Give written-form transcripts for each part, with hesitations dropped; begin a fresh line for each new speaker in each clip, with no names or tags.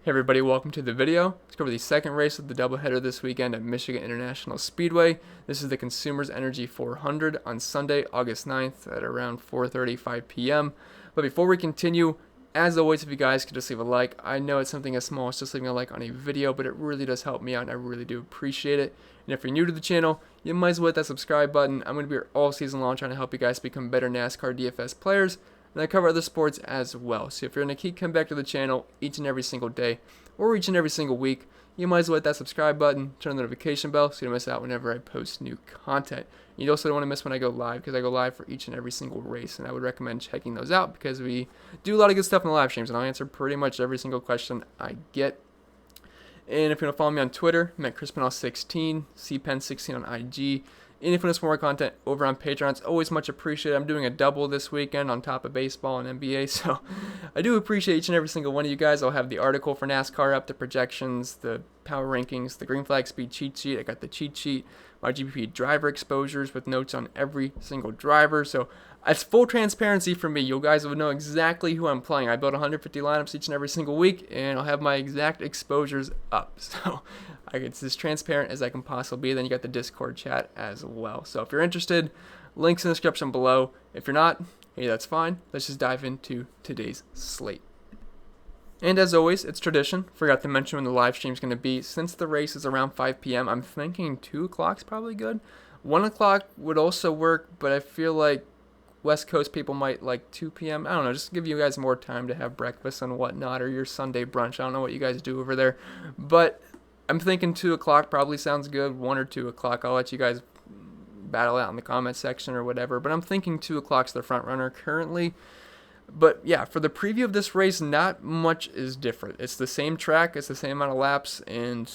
Hey everybody, welcome to the video. Let's cover the second race of the doubleheader this weekend at Michigan International Speedway. This is the Consumers Energy 400 on Sunday, August 9th at around 4:35 p.m. But before we continue, as always, if you guys could just leave a like. I know it's something as small as just leaving a like on a video, but it really does help me out and I really do appreciate it. And if you're new to the channel, you might as well hit that subscribe button. I'm going to be here all season long trying to help you guys become better NASCAR DFS players. And I cover other sports as well. So if you're going to keep coming back to the channel each and every single day or each and every single week, you might as well hit that subscribe button, turn the notification bell so you don't miss out whenever I post new content. You also don't want to miss when I go live because I go live for each and every single race. And I would recommend checking those out because we do a lot of good stuff in the live streams and I'll answer pretty much every single question I get. And if you want to follow me on Twitter, I'm at ChrisPennell16, CPenn16 on IG. And if you want some more content over on Patreon, it's always much appreciated. I'm doing a double this weekend on top of baseball and NBA, so I do appreciate each and every single one of you guys. I'll have the article for NASCAR up, the projections, the power rankings, the green flag speed cheat sheet. I got the cheat sheet, my GPP driver exposures with notes on every single driver. So it's full transparency for me. You guys will know exactly who I'm playing. I build 150 lineups each and every single week, and I'll have my exact exposures up. So it's as transparent as I can possibly be. Then you got the Discord chat as well. So if you're interested, links in the description below. If you're not, hey, that's fine. Let's just dive into today's slate. And as always, it's tradition. Forgot to mention when the live stream is going to be. Since the race is around 5 p.m., I'm thinking 2 o'clock's probably good. 1 o'clock would also work, but I feel like West Coast people might like 2 p.m. I don't know, just give you guys more time to have breakfast and whatnot, or your Sunday brunch. I don't know what you guys do over there, but I'm thinking 2 o'clock probably sounds good. 1 or 2 o'clock. I'll let you guys battle out in the comment section or whatever, but I'm thinking 2 o'clock's the front runner currently. But yeah, for the preview of this race, not much is different. It's the same track, it's the same amount of laps, and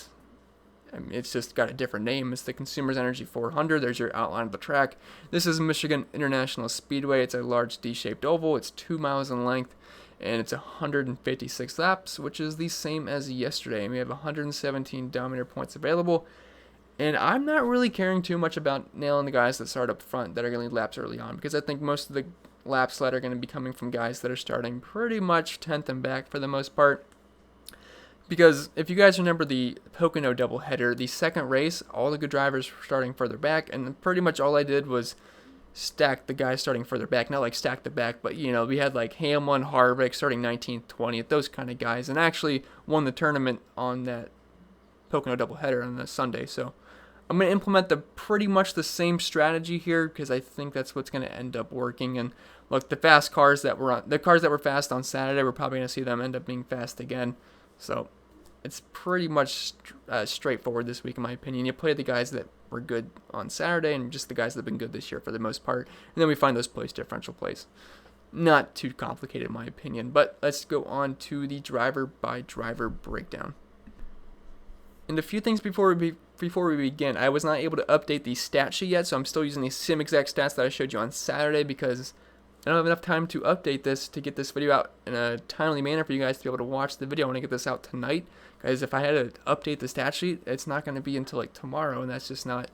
it's just got a different name. It's the Consumers Energy 400. There's your outline of the track. This is Michigan International Speedway. It's a large D-shaped oval. It's 2 miles in length, and it's 156 laps, which is the same as yesterday. And we have 117 Dominator points available. And I'm not really caring too much about nailing the guys that start up front that are going to lead laps early on, because I think most of the laps led are going to be coming from guys that are starting pretty much 10th and back for the most part. Because if you guys remember the Pocono doubleheader, the second race, all the good drivers were starting further back, and pretty much all I did was stack the guys starting further back. Not like stack the back, but you know, we had like Hamlin, Harvick starting 19th, 20th, those kind of guys, and actually won the tournament on that Pocono doubleheader on the Sunday. So I'm going to implement pretty much the same strategy here because I think that's what's going to end up working. And look, the cars that were fast on Saturday, we're probably going to see them end up being fast again. So it's pretty much straightforward this week, in my opinion. You play the guys that were good on Saturday and just the guys that have been good this year for the most part. And then we find those place differential plays. Not too complicated, in my opinion. But let's go on to the driver-by-driver breakdown. And a few things before we begin. I was not able to update the stat sheet yet, so I'm still using the same exact stats that I showed you on Saturday because I don't have enough time to update this to get this video out in a timely manner for you guys to be able to watch the video. I want to get this out tonight. Guys, if I had to update the stat sheet, it's not going to be until like tomorrow, and that's just not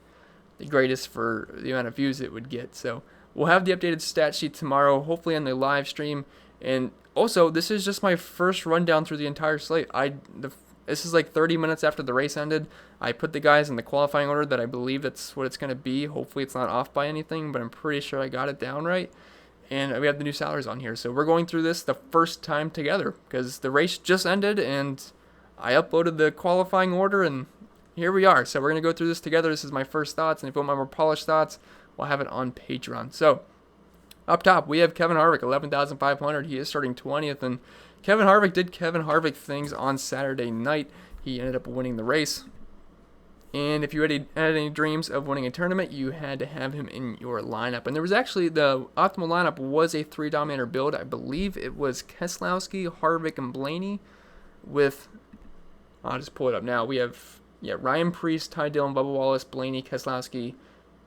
the greatest for the amount of views it would get. So we'll have the updated stat sheet tomorrow, hopefully on the live stream. And also, this is just my first rundown through the entire slate. This is like 30 minutes after the race ended. I put the guys in the qualifying order that I believe that's what it's going to be. Hopefully it's not off by anything, but I'm pretty sure I got it down right. And we have the new salaries on here. So we're going through this the first time together because the race just ended and I uploaded the qualifying order and here we are. So we're going to go through this together. This is my first thoughts. And if you want my more polished thoughts, we'll have it on Patreon. So up top, we have Kevin Harvick, 11,500. He is starting 20th. And Kevin Harvick did Kevin Harvick things on Saturday night. He ended up winning the race. And if you had any dreams of winning a tournament, you had to have him in your lineup. And there was actually, the optimal lineup was a 3-dominator build. I believe it was Keselowski, Harvick, and Blaney with, I'll just pull it up now. We have, Ryan Preece, Ty Dillon, Bubba Wallace, Blaney, Keselowski,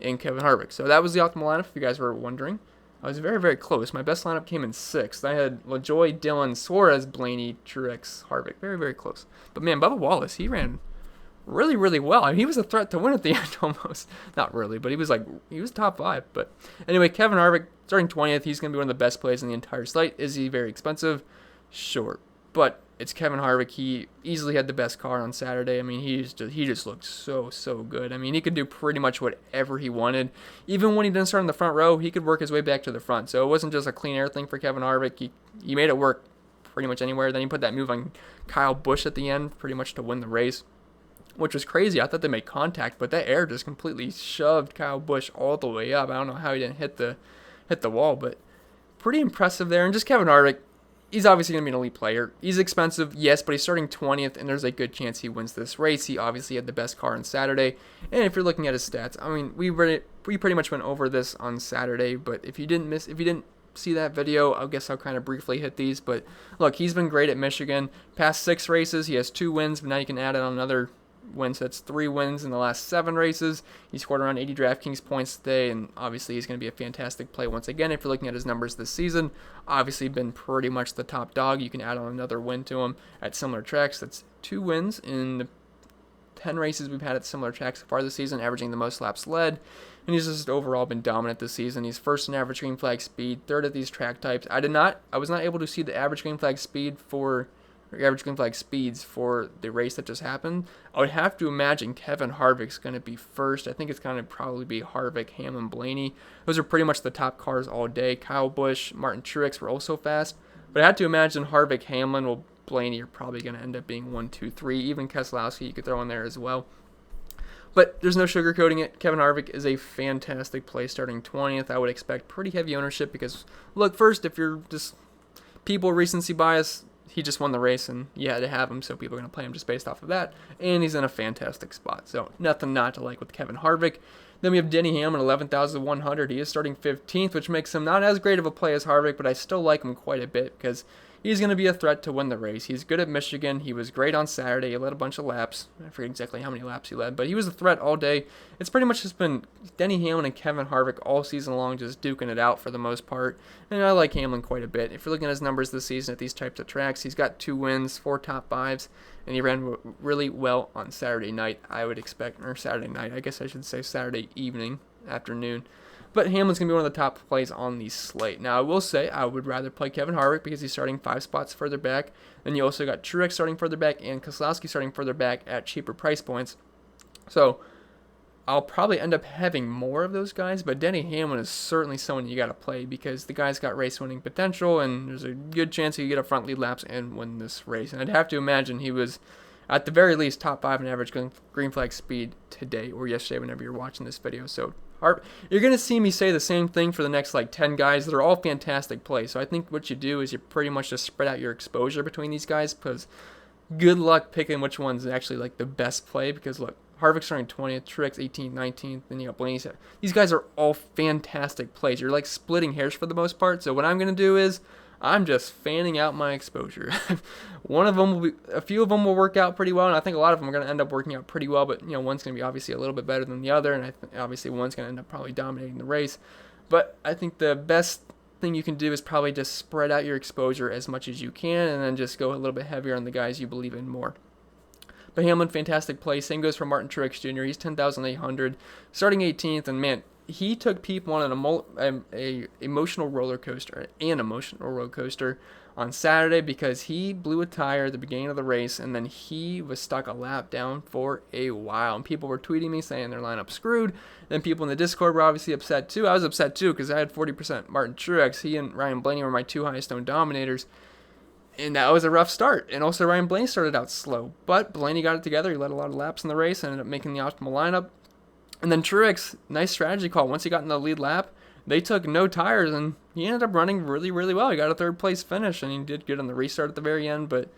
and Kevin Harvick. So that was the optimal lineup, if you guys were wondering. I was very, very close. My best lineup came in 6th. I had LaJoie, Dillon, Suarez, Blaney, Truex, Harvick. Very, very close. But man, Bubba Wallace, he ran really, really well. I mean, he was a threat to win at the end almost. Not really, but he was top 5. But anyway, Kevin Harvick, starting 20th, he's going to be one of the best plays in the entire slate. Is he very expensive? Sure. But it's Kevin Harvick. He easily had the best car on Saturday. I mean, he just looked so good. I mean, he could do pretty much whatever he wanted. Even when he didn't start in the front row, he could work his way back to the front. So it wasn't just a clean air thing for Kevin Harvick. He made it work pretty much anywhere. Then he put that move on Kyle Busch at the end, pretty much to win the race, which was crazy. I thought they made contact, but that air just completely shoved Kyle Busch all the way up. I don't know how he didn't hit the wall, but pretty impressive there. And just Kevin Harvick, he's obviously going to be an elite player. He's expensive, yes, but he's starting 20th, and there's a good chance he wins this race. He obviously had the best car on Saturday. And if you're looking at his stats, I mean, we pretty much went over this on Saturday, but if you didn't see that video, I guess I'll kind of briefly hit these. But look, he's been great at Michigan. Past 6 races, he has 2 wins, but now you can add on another wins. So that's 3 wins in the last 7 races. He scored around 80 DraftKings points today, and obviously he's going to be a fantastic play once again. If you're looking at his numbers this season, obviously been pretty much the top dog. You can add on another win to him at similar tracks. That's 2 wins in the 10 races we've had at similar tracks so far this season, averaging the most laps led. And he's just overall been dominant this season. He's first in average green flag speed, third at these track types. I was not able to see the average green flag speeds for the race that just happened. I would have to imagine Kevin Harvick's going to be first. I think it's going to probably be Harvick, Hamlin, Blaney. Those are pretty much the top cars all day. Kyle Busch, Martin Truex were also fast. But I had to imagine Harvick, Hamlin, Blaney are probably going to end up being 1, 2, 3. Even Keselowski you could throw in there as well. But there's no sugarcoating it. Kevin Harvick is a fantastic play starting 20th. I would expect pretty heavy ownership because, look, first, if you're just people recency bias, he just won the race, and you had to have him, so people are going to play him just based off of that. And he's in a fantastic spot, so nothing not to like with Kevin Harvick. Then we have Denny Hamlin, 11,100. He is starting 15th, which makes him not as great of a play as Harvick, but I still like him quite a bit because he's going to be a threat to win the race. He's good at Michigan. He was great on Saturday. He led a bunch of laps. I forget exactly how many laps he led, but he was a threat all day. It's pretty much just been Denny Hamlin and Kevin Harvick all season long just duking it out for the most part. And I like Hamlin quite a bit. If you're looking at his numbers this season at these types of tracks, he's got 2 wins, 4 top 5s, and he ran really well on Saturday night, I would expect, or Saturday night, I guess I should say Saturday evening, afternoon. But Hamlin's going to be one of the top plays on the slate. Now, I will say I would rather play Kevin Harvick because he's starting 5 spots further back. Then you also got Truex starting further back and Keselowski starting further back at cheaper price points. So I'll probably end up having more of those guys, but Denny Hamlin is certainly someone you got to play because the guy's got race-winning potential, and there's a good chance he could get a front lead laps and win this race. And I'd have to imagine he was, at the very least, top 5 in average green flag speed today or yesterday whenever you're watching this video. So you're going to see me say the same thing for the next 10 guys. They're all fantastic plays. So I think what you do is you pretty much just spread out your exposure between these guys because good luck picking which one's actually the best play because look, Harvick's starting 20th, Truex 18th, 19th, then you got Blaney. These guys are all fantastic plays. You're splitting hairs for the most part. So what I'm going to do is I'm just fanning out my exposure. A few of them will work out pretty well, and I think a lot of them are going to end up working out pretty well, but one's going to be obviously a little bit better than the other, and obviously one's going to end up probably dominating the race. But I think the best thing you can do is probably just spread out your exposure as much as you can, and then just go a little bit heavier on the guys you believe in more. But Hamlin, fantastic play. Same goes for Martin Truex Jr. He's 10,800, starting 18th, and man, he took people on an emotional roller coaster on Saturday because he blew a tire at the beginning of the race, and then he was stuck a lap down for a while. And people were tweeting me saying their lineup screwed. Then people in the Discord were obviously upset too. I was upset too because I had 40% Martin Truex. He and Ryan Blaney were my 2 highest owned dominators. And that was a rough start. And also Ryan Blaney started out slow. But Blaney got it together. He led a lot of laps in the race and ended up making the optimal lineup. And then Truex, nice strategy call. Once he got in the lead lap, they took no tires, and he ended up running really, really well. He got a 3rd place finish, and he did good on the restart at the very end. But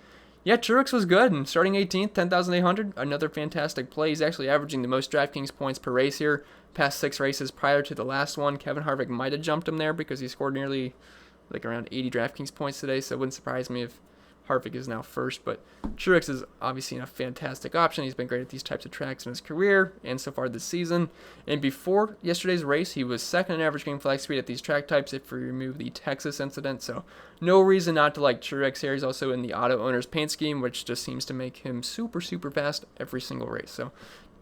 yeah, Truex was good, and starting 18th, 10,800, another fantastic play. He's actually averaging the most DraftKings points per race here, past 6 races prior to the last one. Kevin Harvick might have jumped him there because he scored nearly around 80 DraftKings points today, so it wouldn't surprise me if Harvick is now first, but Truex is obviously a fantastic option. He's been great at these types of tracks in his career and so far this season. And before yesterday's race, he was 2nd in average green flag speed at these track types if we remove the Texas incident. So no reason not to like Truex here. He's also in the auto owner's paint scheme, which just seems to make him super, super fast every single race. So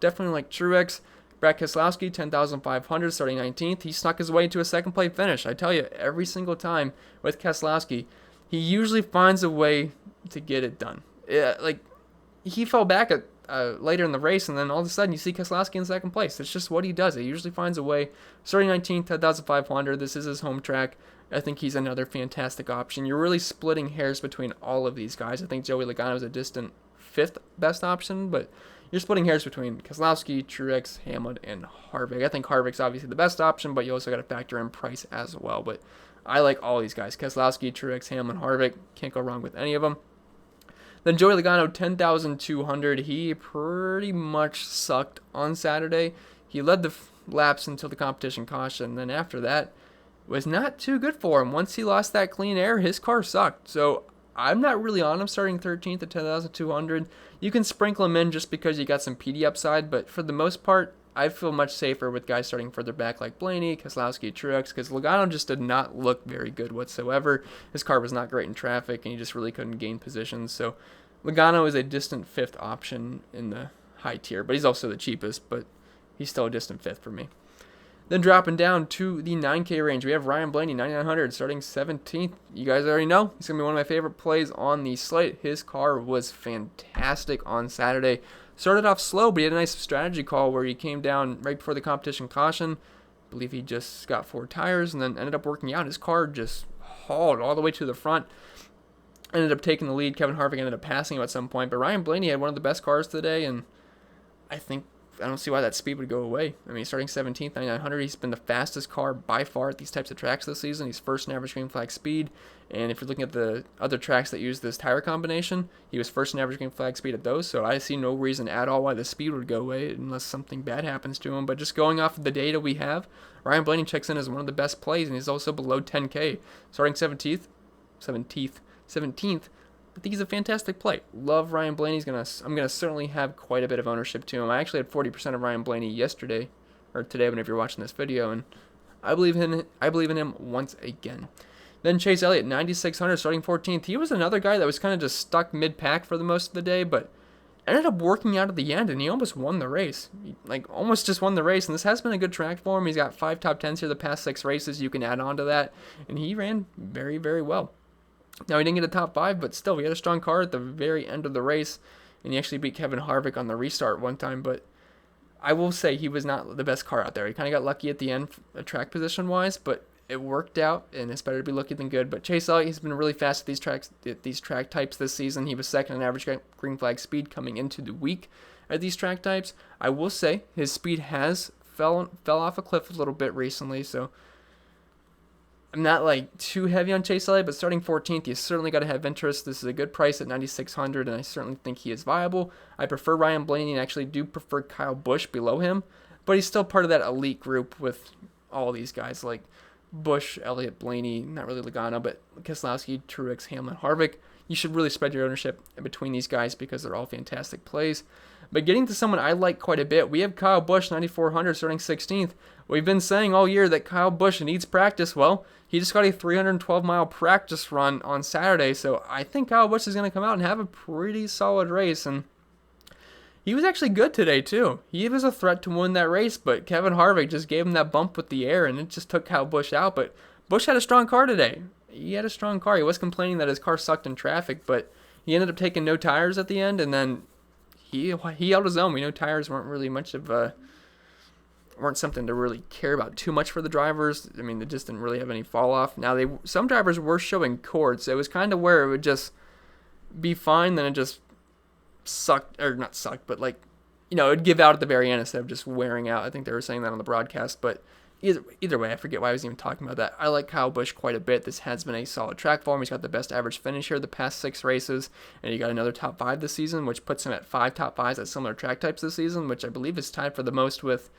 definitely like Truex. Brad Keselowski, 10,500, starting 19th. He snuck his way to a 2nd place finish. I tell you, every single time with Keselowski, he usually finds a way to get it done. Yeah, like he fell back at later in the race, and then all of a sudden you see Keselowski in second place. It's just what he does. He usually finds a way. Starting 19th, 10,500. This is his home track. I think he's another fantastic option. You're really splitting hairs between all of these guys. I think Joey Logano is a distant fifth best option, but you're splitting hairs between Keselowski, Truex, Hamlin, and Harvick. I think Harvick's obviously the best option, but you also got to factor in price as well. But I like all these guys. Keselowski, Truex, Hamlin, Harvick. Can't go wrong with any of them. Then Joey Logano, 10,200. He pretty much sucked on Saturday. He led the laps until the competition caution. Then after that, was not too good for him. Once he lost that clean air, his car sucked. So I'm not really on him starting 13th at 10,200. You can sprinkle him in just because you got some PD upside, but for the most part, I feel much safer with guys starting further back like Blaney, Keselowski, Truex, because Logano just did not look very good whatsoever. His car was not great in traffic, and he just really couldn't gain positions. So Logano is a distant fifth option in the high tier, but he's also the cheapest, but he's still a distant fifth for me. Then dropping down to the 9K range, we have Ryan Blaney, 9,900, starting 17th. You guys already know he's going to be one of my favorite plays on the slate. His car was fantastic on Saturday. Started off slow, but he had a nice strategy call where he came down right before the competition caution. I believe he just got 4 tires and then ended up working out. His car just hauled all the way to the front. Ended up taking the lead. Kevin Harvick ended up passing him at some point. But Ryan Blaney had one of the best cars today, and I don't see why that speed would go away. I mean, starting 17th, 9,900, he's been the fastest car by far at these types of tracks this season. He's first in average green flag speed. And if you're looking at the other tracks that use this tire combination, he was first in average green flag speed at those. So I see no reason at all why the speed would go away unless something bad happens to him. But just going off of the data we have, Ryan Blaney checks in as one of the best plays, and he's also below 10K. Starting 17th. I think he's a fantastic play. Love Ryan Blaney. I'm gonna certainly have quite a bit of ownership to him. I actually had 40% of Ryan Blaney yesterday, or today, whenever you're watching this video, and I believe in him once again. Then Chase Elliott, 9,600, starting 14th. He was another guy that was kind of just stuck mid-pack for the most of the day, but ended up working out at the end, and he almost won the race. Almost just won the race, and this has been a good track for him. He's got 5 top 10s here the past 6 races. You can add on to that, and he ran very, very well. Now, he didn't get a top 5, but still, he had a strong car at the very end of the race, and he actually beat Kevin Harvick on the restart one time, but I will say he was not the best car out there. He kind of got lucky at the end, track position-wise, but it worked out, and it's better to be lucky than good. But Chase Elliott, he's been really fast at these track types this season. He was second in average green flag speed coming into the week at these track types. I will say his speed has fell off a cliff a little bit recently, so I'm not too heavy on Chase Elliott, but starting 14th, you certainly got to have interest. This is a good price at 9,600, and I certainly think he is viable. I prefer Ryan Blaney and actually do prefer Kyle Busch below him, but he's still part of that elite group with all these guys like Busch, Elliott, Blaney, not really Logano, but Keselowski, Truex, Hamlin, Harvick. You should really spread your ownership between these guys because they're all fantastic plays. But getting to someone I like quite a bit, we have Kyle Busch, 9,400, starting 16th. We've been saying all year that Kyle Busch needs practice. Well, he just got a 312-mile practice run on Saturday, so I think Kyle Busch is going to come out and have a pretty solid race, and he was actually good today, too. He was a threat to win that race, but Kevin Harvick just gave him that bump with the air, and it just took Kyle Busch out. But Busch had a strong car today. He had a strong car. He was complaining that his car sucked in traffic, but he ended up taking no tires at the end, and then he held his own. We know tires weren't really weren't something to really care about too much for the drivers. I mean, they just didn't really have any fall off. Now, some drivers were showing cords, so it was kind of where it would just be fine, then it just sucked, or not sucked, but it'd give out at the very end instead of just wearing out. I think they were saying that on the broadcast, but either way, I forget why I was even talking about that. I like Kyle Busch quite a bit. This has been a solid track for him. He's got the best average finish here the past 6 races, and he got another top 5 this season, which puts him at 5 top 5s at similar track types this season, which I believe is tied for the most with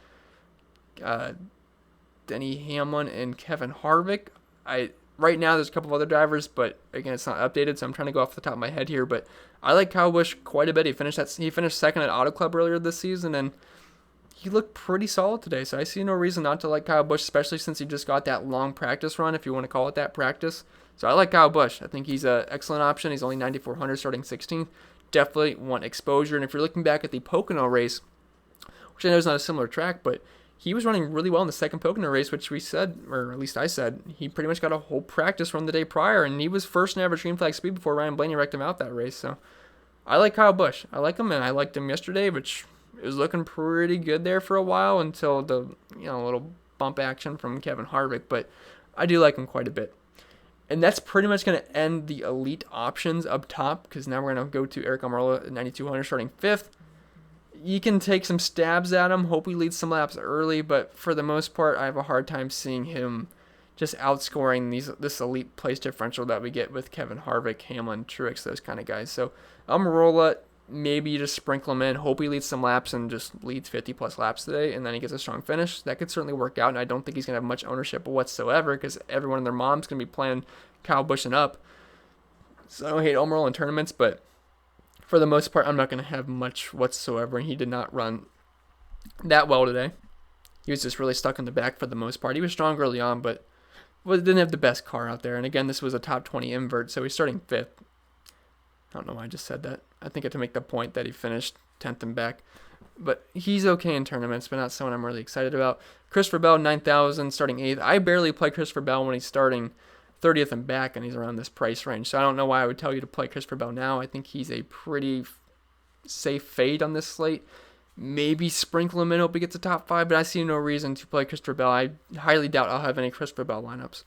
Denny Hamlin and Kevin Harvick. Right now, there's a couple of other drivers, but again, it's not updated, so I'm trying to go off the top of my head here. But I like Kyle Busch quite a bit. He finished second at Auto Club earlier this season, and he looked pretty solid today. So I see no reason not to like Kyle Busch, especially since he just got that long practice run, if you want to call it that, practice. So I like Kyle Busch. I think he's an excellent option. He's only 9,400, starting 16th. Definitely want exposure. And if you're looking back at the Pocono race, which I know is not a similar track, but he was running really well in the second Pocono race, which we said, or at least I said, he pretty much got a whole practice run the day prior, and he was first in average green flag speed before Ryan Blaney wrecked him out that race. So I like Kyle Busch. I like him, and I liked him yesterday, which it was looking pretty good there for a while until the little bump action from Kevin Harvick. But I do like him quite a bit. And that's pretty much going to end the elite options up top, because now we're going to go to Eric Almirola at 9,200 starting 5th. You can take some stabs at him, hope he leads some laps early, but for the most part, I have a hard time seeing him just outscoring this elite place differential that we get with Kevin Harvick, Hamlin, Truex, those kind of guys. So Almirola, maybe you just sprinkle him in, hope he leads some laps and just leads 50-plus laps today, and then he gets a strong finish. That could certainly work out, and I don't think he's going to have much ownership whatsoever, because everyone and their mom's going to be playing Kyle Busch and up. So I don't hate Almirola in tournaments, but for the most part, I'm not going to have much whatsoever, and he did not run that well today. He was just really stuck in the back for the most part. He was strong early on, but didn't have the best car out there. And again, this was a top 20 invert, so he's starting 5th. I don't know why I just said that. I think I had to make the point that he finished 10th and back. But he's okay in tournaments, but not someone I'm really excited about. Christopher Bell, 9,000, starting 8th. I barely play Christopher Bell when he's starting 30th and back, and he's around this price range. So I don't know why I would tell you to play Christopher Bell now. I think he's a pretty safe fade on this slate. Maybe sprinkle him in, hope he gets a top 5, but I see no reason to play Christopher Bell. I highly doubt I'll have any Christopher Bell lineups.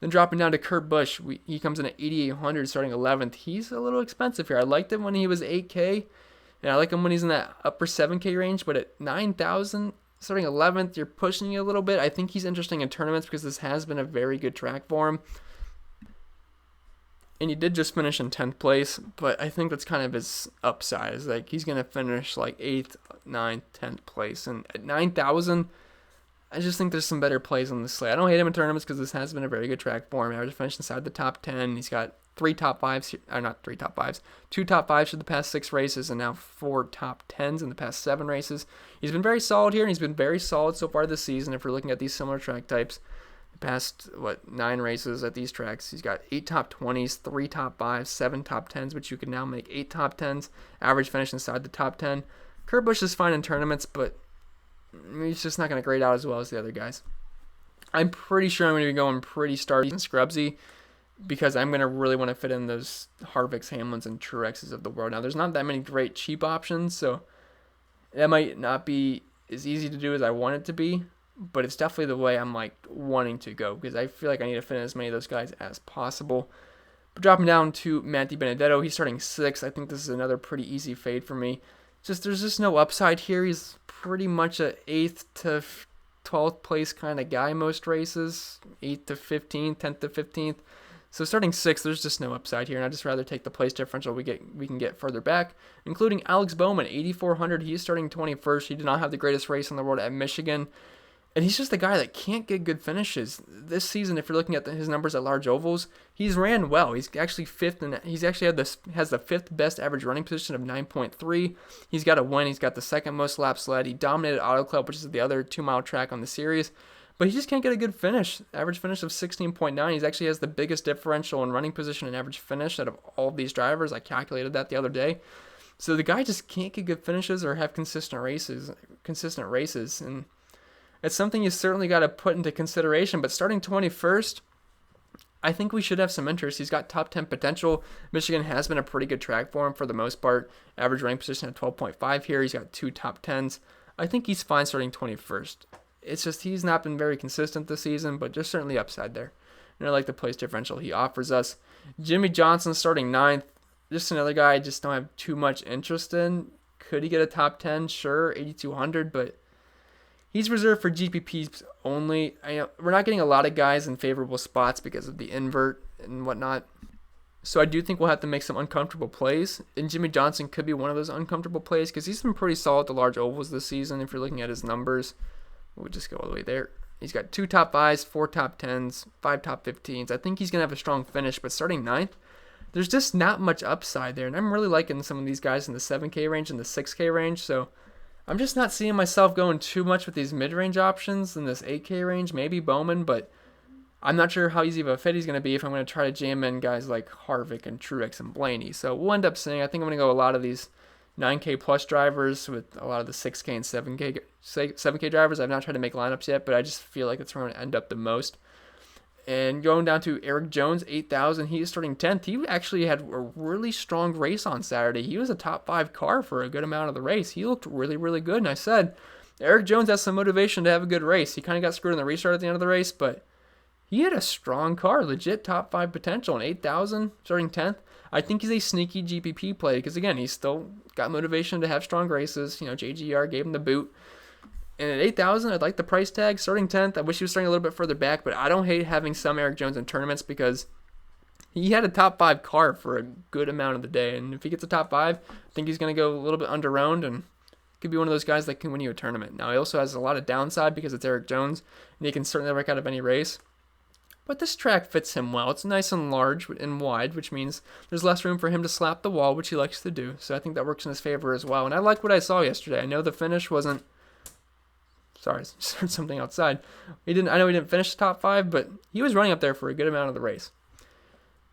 Then dropping down to Kurt Busch, he comes in at 8,800, starting 11th. He's a little expensive here. I liked him when he was 8K, and I like him when he's in that upper 7K range, but at 9,000, starting 11th, you're pushing it a little bit. I think he's interesting in tournaments because this has been a very good track for him. And he did just finish in 10th place, but I think that's kind of his upside. Is like he's going to finish like 8th, 9th, 10th place. And at 9,000, I just think there's some better plays on the slate. I don't hate him in tournaments because this has been a very good track for him. Average finish inside the top 10. He's got 2 top 5s for the past 6 races, and now 4 top 10s in the past 7 races. He's been very solid here, and he's been very solid so far this season if we're looking at these similar track types. The past, 9 races at these tracks, he's got 8 top 20s, 3 top 5s, 7 top 10s, which you can now make 8 top 10s. Average finish inside the top 10. Kurt Busch is fine in tournaments, but he's just not going to grade out as well as the other guys. I'm pretty sure I'm going to be going pretty starty and scrubsy because I'm going to really want to fit in those Harvicks, Hamlins, and Truexes of the world. Now, there's not that many great cheap options, so that might not be as easy to do as I want it to be, but it's definitely the way I'm wanting to go because I feel like I need to fit in as many of those guys as possible. But dropping down to Matty Benedetto, he's starting 6th. I think this is another pretty easy fade for me. There's just no upside here. He's pretty much a 8th to 12th place kind of guy most races, 8th to 15th, 10th to 15th. So starting 6th, there's just no upside here, and I'd just rather take the place differential we can get further back, including Alex Bowman, 8,400. He's starting 21st. He did not have the greatest race in the world at Michigan, and he's just a guy that can't get good finishes. This season, if you're looking at his numbers at large ovals, he's ran well. He's actually 5th, and he's actually has the 5th best average running position of 9.3. He's got a win. He's got the 2nd most laps led. He dominated Auto Club, which is the other 2-mile track on the series. But he just can't get a good finish. Average finish of 16.9. He actually has the biggest differential in running position and average finish out of all of these drivers. I calculated that the other day. So the guy just can't get good finishes or have consistent races. And it's something you certainly got to put into consideration. But starting 21st, I think we should have some interest. He's got top 10 potential. Michigan has been a pretty good track for him for the most part. Average running position at 12.5 here. He's got 2 top 10s. I think he's fine starting 21st. It's just he's not been very consistent this season, but just certainly upside there. And I like the place differential he offers us. Jimmy Johnson starting 9th. Just another guy I just don't have too much interest in. Could he get a top 10? Sure, 8,200, but he's reserved for GPPs only. We're not getting a lot of guys in favorable spots because of the invert and whatnot. So I do think we'll have to make some uncomfortable plays. And Jimmy Johnson could be one of those uncomfortable plays because he's been pretty solid at the large ovals this season if you're looking at his numbers. We'll just go all the way there. He's got 2 top 5s, 4 top 10s, 5 top 15s. I think he's going to have a strong finish, but starting 9th, there's just not much upside there. And I'm really liking some of these guys in the 7K range and the 6K range. So I'm just not seeing myself going too much with these mid-range options in this 8K range. Maybe Bowman, but I'm not sure how easy of a fit he's going to be if I'm going to try to jam in guys like Harvick and Truex and Blaney. So we'll end up seeing, I think I'm going to go a lot of these 9K plus drivers with a lot of the 6K and 7K drivers. I've not tried to make lineups yet, but I just feel like that's where I'm going to end up the most. And going down to Eric Jones, 8,000. He is starting 10th. He actually had a really strong race on Saturday. He was a top 5 car for a good amount of the race. He looked really, really good. And I said, Eric Jones has some motivation to have a good race. He kind of got screwed in the restart at the end of the race, but he had a strong car, legit top 5 potential. And 8,000, starting 10th. I think he's a sneaky GPP play because, again, he's still got motivation to have strong races. JGR gave him the boot. And at 8,000, I'd like the price tag. Starting 10th, I wish he was starting a little bit further back, but I don't hate having some Eric Jones in tournaments because he had a top 5 car for a good amount of the day. And if he gets a top 5, I think he's going to go a little bit under-owned and could be one of those guys that can win you a tournament. Now, he also has a lot of downside because it's Eric Jones, and he can certainly wreck out of any race. But this track fits him well. It's nice and large and wide, which means there's less room for him to slap the wall, which he likes to do. So I think that works in his favor as well. And I like what I saw yesterday. I know the finish wasn't... Sorry, I just heard something outside. I know he didn't finish the top 5, but he was running up there for a good amount of the race.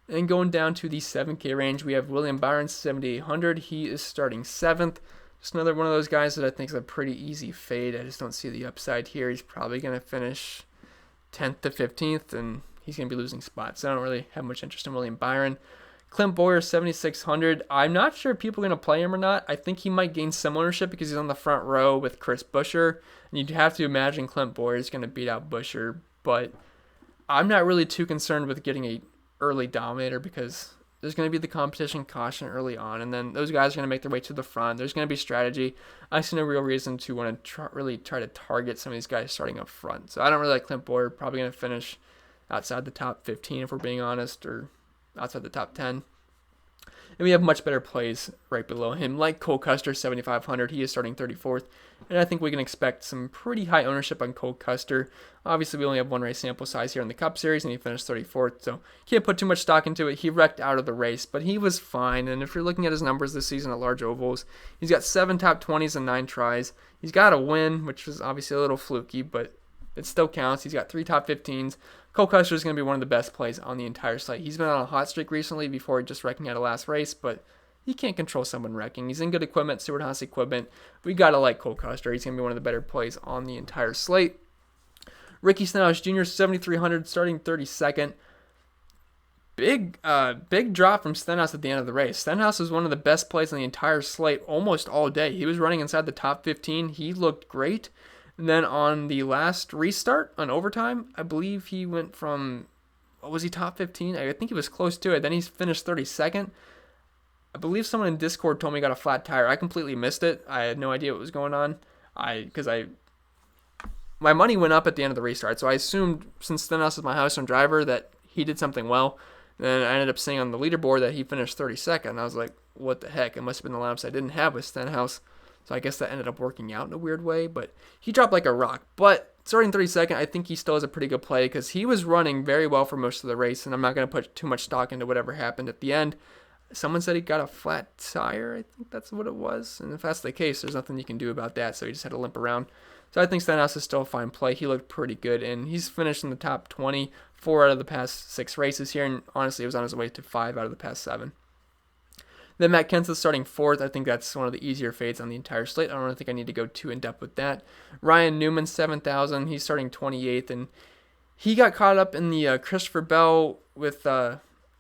And going down to the 7K range, we have William Byron, 7,800. He is starting 7th. Just another one of those guys that I think is a pretty easy fade. I just don't see the upside here. He's probably going to finish 10th to 15th, and he's going to be losing spots. So I don't really have much interest in William Byron. Clint Bowyer, 7,600. I'm not sure if people are going to play him or not. I think he might gain some ownership because he's on the front row with Chris Buescher. And you'd have to imagine Clint Bowyer is going to beat out Buescher. But I'm not really too concerned with getting a early dominator because there's going to be the competition caution early on. And then those guys are going to make their way to the front. There's going to be strategy. I see no real reason to want to really try to target some of these guys starting up front. So I don't really like Clint Bowyer. Probably going to finish outside the top 15 if we're being honest, or outside the top 10. And we have much better plays right below him, like Cole Custer, 7,500. He is starting 34th. And I think we can expect some pretty high ownership on Cole Custer. Obviously, we only have one race sample size here in the Cup Series, and he finished 34th. So can't put too much stock into it. He wrecked out of the race, but he was fine. And if you're looking at his numbers this season at large ovals, he's got 7 top 20s and 9 tries. He's got a win, which was obviously a little fluky, but it still counts. He's got 3 top 15s. Cole Custer is going to be one of the best plays on the entire slate. He's been on a hot streak recently before just wrecking out a last race, but he can't control someone wrecking. He's in good equipment, Stewart Haas equipment. We got to like Cole Custer. He's going to be one of the better plays on the entire slate. Ricky Stenhouse Jr., 7,300, starting 32nd. Big drop from Stenhouse at the end of the race. Stenhouse was one of the best plays on the entire slate almost all day. He was running inside the top 15. He looked great. And then on the last restart, on overtime, I believe he went from, was he top 15? I think he was close to it. Then he finished 32nd. I believe someone in Discord told me he got a flat tire. I completely missed it. I had no idea what was going on. My money went up at the end of the restart, so I assumed since Stenhouse is my house and driver that he did something well. Then I ended up seeing on the leaderboard that he finished 32nd. I was like, what the heck? It must have been the laps I didn't have with Stenhouse. So I guess that ended up working out in a weird way, but he dropped like a rock. But starting 32nd, I think he still has a pretty good play because he was running very well for most of the race, and I'm not going to put too much stock into whatever happened at the end. Someone said he got a flat tire. I think that's what it was. And if that's the case, there's nothing you can do about that, so he just had to limp around. So I think Stenhouse is still a fine play. He looked pretty good, and he's finished in the top 20, 4 out of the past 6 races here, and honestly, he was on his way to 5 out of the past 7. Then Matt Kenseth starting 4th. I think that's one of the easier fades on the entire slate. I don't really think I need to go too in-depth with that. Ryan Newman, 7,000. He's starting 28th, and he got caught up in the Christopher Bell with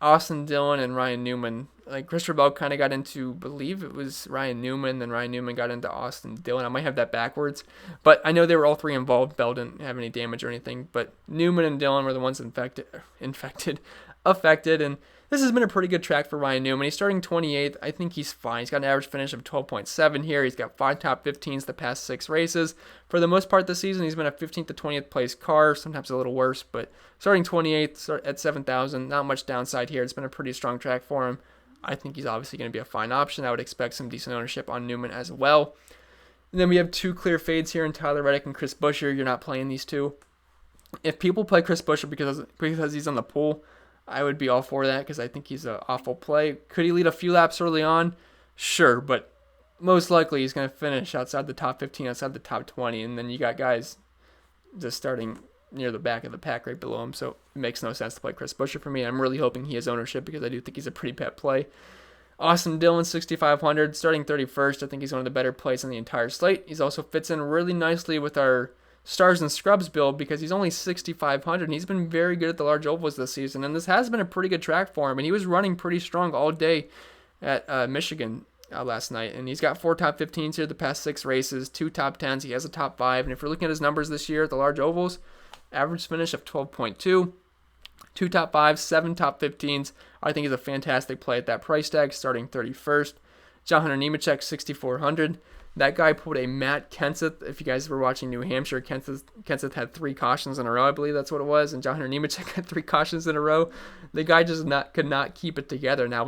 Austin Dillon and Ryan Newman. Like, Christopher Bell kind of got into, I believe it was Ryan Newman, then Ryan Newman got into Austin Dillon. I might have that backwards, but I know they were all 3 involved. Bell didn't have any damage or anything, but Newman and Dillon were the ones affected, and this has been a pretty good track for Ryan Newman. He's starting 28th. I think he's fine. He's got an average finish of 12.7 here. He's got 5 top 15s the past 6 races. For the most part this season, he's been a 15th to 20th place car, sometimes a little worse, but starting 28th at 7,000, not much downside here. It's been a pretty strong track for him. I think he's obviously going to be a fine option. I would expect some decent ownership on Newman as well. And then we have 2 clear fades here in Tyler Reddick and Chris Buescher. You're not playing these two. If people play Chris Buescher because he's on the pool, I would be all for that because I think he's an awful play. Could he lead a few laps early on? Sure, but most likely he's going to finish outside the top 15, outside the top 20, and then you got guys just starting near the back of the pack right below him, so it makes no sense to play Chris Buescher for me. I'm really hoping he has ownership because I do think he's a pretty pet play. Austin Dillon, 6,500, starting 31st. I think he's one of the better plays on the entire slate. He's also fits in really nicely with our Stars and Scrubs build because he's only 6,500, and he's been very good at the large ovals this season, and this has been a pretty good track for him, and he was running pretty strong all day at Michigan last night, and he's got 4 top 15s here the past 6 races, 2 top 10s, he has a top 5, and if you're looking at his numbers this year at the large ovals, average finish of 12.2, 2 top 5s, 7 top 15s. I think he's a fantastic play at that price tag, starting 31st. John Hunter Nemechek, 6,400. That guy pulled a Matt Kenseth. If you guys were watching New Hampshire, Kenseth had 3 cautions in a row, I believe that's what it was, and John Hunter Nemechek had 3 cautions in a row. The guy just could not keep it together. Now,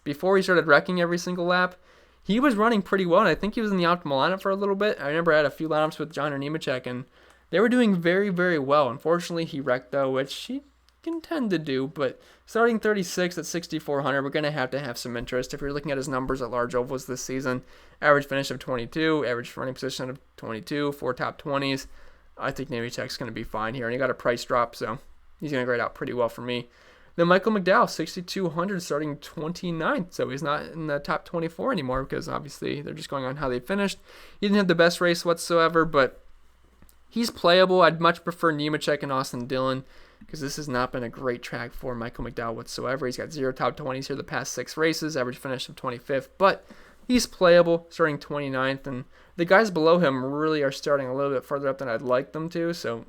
before he started wrecking every single lap, he was running pretty well, and I think he was in the optimal lineup for a little bit. I remember I had a few lineups with John Hunter Nemechek, and they were doing very, very well. Unfortunately, he wrecked, though, which he can tend to do, but starting 36 at 6,400, we're going to have some interest. If you're looking at his numbers at large ovals this season, average finish of 22, average running position of 22, 4 top 20s, I think Nemechek's going to be fine here, and he got a price drop, so he's going to grade out pretty well for me. Then Michael McDowell, 6,200, starting 29th, so he's not in the top 24 anymore because obviously they're just going on how they finished. He didn't have the best race whatsoever, but he's playable. I'd much prefer Nemechek and Austin Dillon because this has not been a great track for Michael McDowell whatsoever. He's got 0 top 20s here the past 6 races, average finish of 25th, but he's playable, starting 29th, and the guys below him really are starting a little bit further up than I'd like them to, so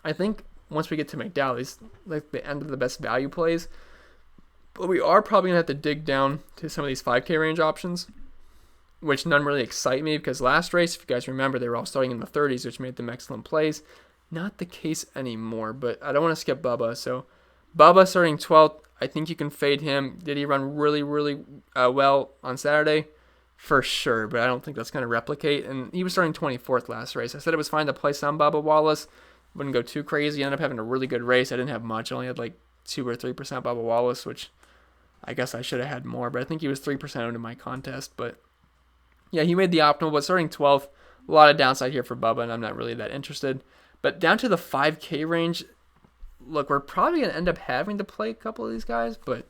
I think once we get to McDowell, he's like the end of the best value plays, but we are probably going to have to dig down to some of these 5K range options, which none really excite me because last race, if you guys remember, they were all starting in the 30s, which made them excellent plays. Not the case anymore, but I don't want to skip Bubba. So Bubba starting 12th, I think you can fade him. Did he run really, really well on Saturday? For sure, but I don't think that's going to replicate. And he was starting 24th last race. I said it was fine to play some Bubba Wallace. Wouldn't go too crazy. Ended up having a really good race. I didn't have much. I only had like 2 or 3% Bubba Wallace, which I guess I should have had more, but I think he was 3% owned in my contest. But yeah, he made the optimal, but starting 12th, a lot of downside here for Bubba, and I'm not really that interested. But down to the 5K range, look, we're probably going to end up having to play a couple of these guys, but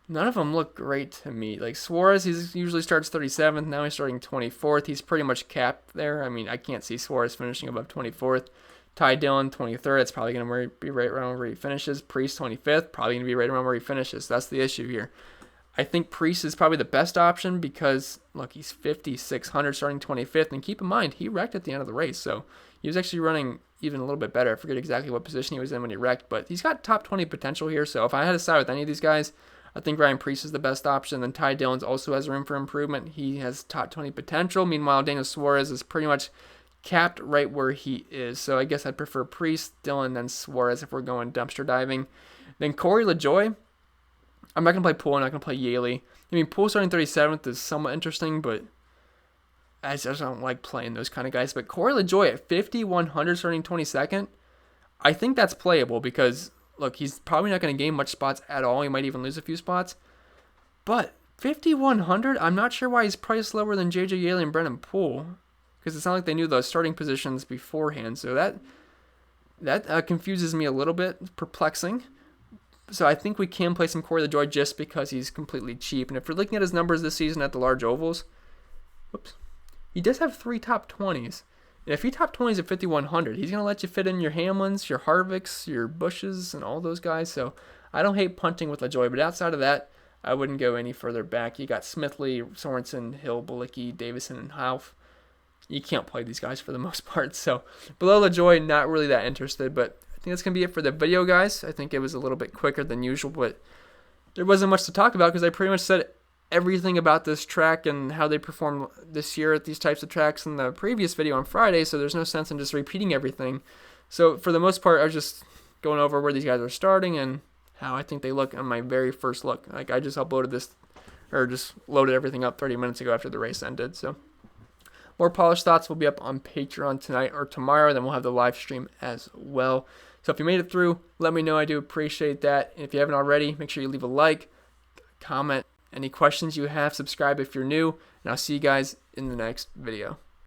none of them look great to me. Like Suarez, he usually starts 37th. Now he's starting 24th. He's pretty much capped there. I mean, I can't see Suarez finishing above 24th. Ty Dillon, 23rd. It's probably going to be right around where he finishes. Priest, 25th. Probably going to be right around where he finishes. That's the issue here. I think Priest is probably the best option because, look, he's 5,600 starting 25th. And keep in mind, he wrecked at the end of the race. So he was actually running even a little bit better. I forget exactly what position he was in when he wrecked, but he's got top 20 potential here. So if I had to side with any of these guys, I think Ryan Priest is the best option. Then Ty Dillon also has room for improvement. He has top 20 potential. Meanwhile, Daniel Suarez is pretty much capped right where he is. So I guess I'd prefer Priest, Dillon, then Suarez if we're going dumpster diving. Then Corey LaJoie. I'm not going to play Poole. I'm not going to play Yaley. I mean, Poole starting 37th is somewhat interesting, but I just don't like playing those kind of guys. But Corey LaJoie at 5,100 starting 22nd, I think that's playable because, look, he's probably not going to gain much spots at all. He might even lose a few spots. But 5,100, I'm not sure why he's priced lower than J.J. Yaley and Brennan Poole because it's not like they knew those starting positions beforehand. So that confuses me a little bit, perplexing. So I think we can play some Corey LaJoie just because he's completely cheap. And if you're looking at his numbers this season at the large ovals, he does have 3 top 20s. And if he top 20s at 5,100, he's going to let you fit in your Hamlins, your Harvicks, your Bushes, and all those guys. So I don't hate punting with LaJoie, but outside of that, I wouldn't go any further back. You got Smithley, Sorensen, Hill, Bilicki, Davison, and Hauf. You can't play these guys for the most part. So below LaJoie, not really that interested, but I think that's going to be it for the video, guys. I think it was a little bit quicker than usual, but there wasn't much to talk about because I pretty much said everything about this track and how they perform this year at these types of tracks in the previous video on Friday, so there's no sense in just repeating everything. So for the most part, I was just going over where these guys are starting and how I think they look on my very first look. Like I just uploaded this, or just loaded everything up 30 minutes ago after the race ended. So more polished thoughts will be up on Patreon tonight or tomorrow. Then we'll have the live stream as well. So if you made it through, let me know. I do appreciate that. And if you haven't already, make sure you leave a like, comment, any questions you have, subscribe if you're new, and I'll see you guys in the next video.